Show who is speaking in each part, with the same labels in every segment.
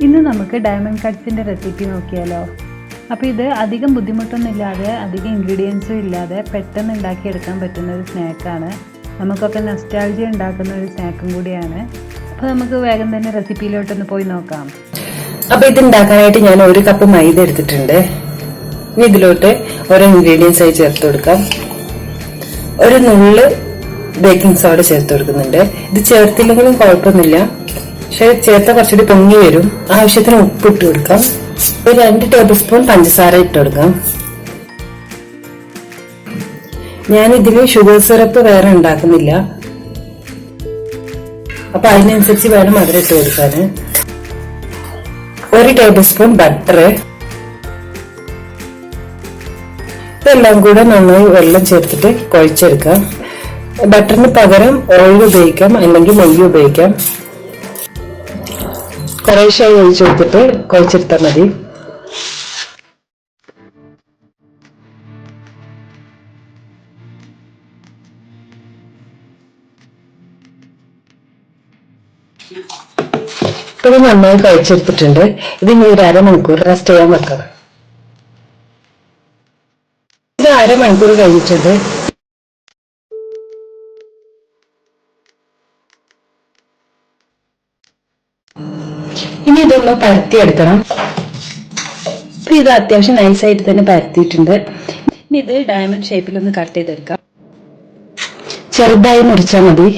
Speaker 1: ഇന്ന് നമുക്ക് diamond കട്ട്സിൻ്റെ recipe നോക്കിയാലോ. അപ്പോൾ ഇത് അധികം ബുദ്ധിമുട്ടൊന്നുമില്ലാതെ അധികം ഇൻഗ്രീഡിയൻസും ഇല്ലാതെ പെട്ടെന്ന് ഉണ്ടാക്കിയെടുക്കാൻ പറ്റുന്ന ഒരു സ്നാക്കാണ്. നമുക്കൊക്കെ നൊസ്റ്റാൾജിയ ഉണ്ടാക്കുന്ന ഒരു സ്നാക്കും കൂടിയാണ്. അപ്പോൾ നമുക്ക് വേഗം തന്നെ റെസിപ്പിയിലോട്ടൊന്ന് പോയി നോക്കാം.
Speaker 2: അപ്പോൾ ഇത് ഉണ്ടാക്കാനായിട്ട് ഞാൻ 1 കപ്പ് മൈദ എടുത്തിട്ടുണ്ട്. ഇനി ഇതിലോട്ട് ഓരോ ഇൻഗ്രീഡിയൻസ് ആയി ചേർത്ത് കൊടുക്കാം. ഒരു നുള്ള് ബേക്കിംഗ് സോഡ ചേർത്ത് കൊടുക്കുന്നുണ്ട്. ഇത് ചേർത്തില്ലെങ്കിലും കുഴപ്പമൊന്നുമില്ല, പക്ഷെ ചേർത്ത കുറച്ചുകൂടി പൊങ്ങി വരും. ആവശ്യത്തിന് ഉപ്പ് ഇട്ട് കൊടുക്കാം. ഒരു 2 ടേബിൾ സ്പൂൺ പഞ്ചസാര ഇട്ട് കൊടുക്കാം. ഞാൻ ഇതില് ഷുഗർ സിറപ്പ് വേറെ ഉണ്ടാക്കുന്നില്ല, അപ്പൊ അതിനനുസരിച്ച് വേണം മധുരം ഇട്ട് കൊടുക്കാന്. 1 ടേബിൾ സ്പൂൺ ബട്ടർ. ഇതെല്ലാം കൂടെ നന്നായി വെള്ളം ചേർത്തിട്ട് കുഴച്ചെടുക്കാം. ബട്ടറിന് പകരം ഓയിൽ ഉപയോഗിക്കാം, അല്ലെങ്കിൽ നെയ്യ് ഉപയോഗിക്കാം. കുറേശ്ശായി ഒഴിച്ചു കൊടുത്തിട്ട് കുഴച്ചെടുത്താൽ മതി. ഇപ്പൊ നന്നായി കുഴച്ചെടുത്തിട്ടുണ്ട്. ഇത് ഇനി ഒരു അരമണിക്കൂർ റെസ്റ്റ് ചെയ്യാൻ വെക്കണം. ഇത് അരമണിക്കൂർ കഴിഞ്ഞിട്ടുണ്ട്. ഇനി ഇതൊന്ന് പരത്തിയെടുക്കണം. ഇത് അത്യാവശ്യം നൈസായിട്ട് തന്നെ പരത്തിയിട്ടുണ്ട്. ഇനി ഇത് ഡയമണ്ട് ഷേപ്പിലൊന്ന് കട്ട് ചെയ്തെടുക്കാം. ചെറുതായി മുറിച്ചാൽ മതി.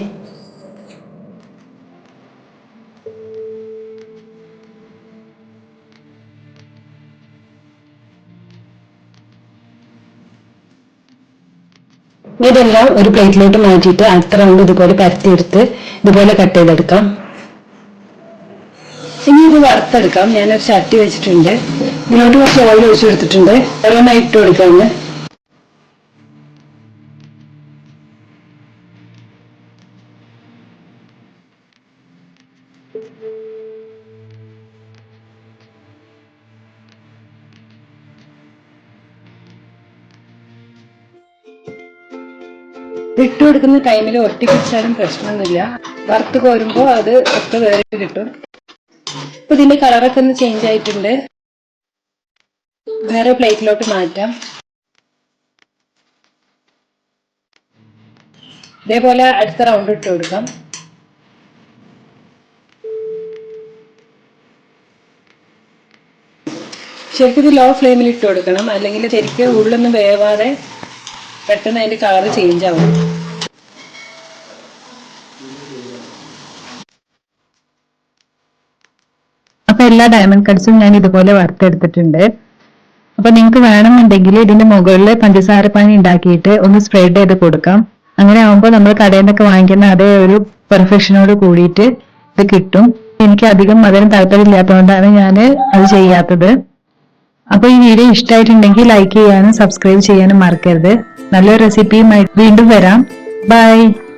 Speaker 2: ഇതെല്ലാം ഒരു പ്ലേറ്റിലോട്ട് മാറ്റിയിട്ട് അടുത്ത റൗണ്ട് ഇതുപോലെ പരത്തിയെടുത്ത് ഇതുപോലെ കട്ട് ചെയ്തെടുക്കാം. ഇനി ഇത് വറുത്തെടുക്കാം. ഞാനൊരു ചട്ടി വെച്ചിട്ടുണ്ട്. ഇതിലോട്ട് കുറച്ച് ഓയിൽ ഒഴിച്ചു കൊടുത്തിട്ടുണ്ട്. ഓരോന്നായി ഇട്ട് കൊടുക്കാന്ന്. ഇട്ട് കൊടുക്കുന്ന ടൈമിൽ ഒട്ടിപ്പിടിച്ചാലും പ്രശ്നമൊന്നുമില്ല. വറുത്ത് കോരുമ്പോൾ അത് ഒക്കെ വേറെ കിട്ടും. ഇപ്പൊ ഇതിന്റെ കളറൊക്കെ ഒന്ന് ചേഞ്ച് ആയിട്ടുണ്ട്. വേറെ പ്ലേറ്റിലോട്ട് മാറ്റാം. ഇതേപോലെ അടുത്ത റൗണ്ട് ഇട്ട് കൊടുക്കാം. ശരിക്കും ഇത് ലോ ഫ്ലെയിമിൽ ഇട്ട് കൊടുക്കണം, അല്ലെങ്കിൽ ശരിക്കും ഉള്ളൊന്നും വേവാതെ പെട്ടെന്ന് അതിന്റെ കളർ ചേഞ്ച് ആവും.
Speaker 1: അപ്പൊ എല്ലാ ഡയമണ്ട് കട്ട്സും ഞാൻ ഇതുപോലെ വറുത്തെടുത്തിട്ടുണ്ട്. അപ്പൊ നിങ്ങൾക്ക് വേണമെന്നുണ്ടെങ്കിൽ ഇതിന്റെ മുകളിൽ പഞ്ചസാര പാനി ഉണ്ടാക്കിയിട്ട് ഒന്ന് സ്പ്രെഡ് ചെയ്ത് കൊടുക്കാം. അങ്ങനെ ആകുമ്പോൾ നമ്മൾ കടയിൽ നിന്നൊക്കെ വാങ്ങിക്കുന്ന അതേ ഒരു പെർഫെക്ഷനോട് കൂടിയിട്ട് ഇത് കിട്ടും. എനിക്ക് അധികം മധുരം താല്പര്യമില്ലാത്തതുകൊണ്ടാണ് ഞാൻ അത് ചെയ്യാത്തത്. അപ്പൊ ഈ വീഡിയോ ഇഷ്ടമായിട്ടുണ്ടെങ്കിൽ ലൈക്ക് ചെയ്യാനും സബ്സ്ക്രൈബ് ചെയ്യാനും മറക്കരുത്. നല്ലൊരു റെസിപ്പിയുമായി വീണ്ടും വരാം. ബൈ.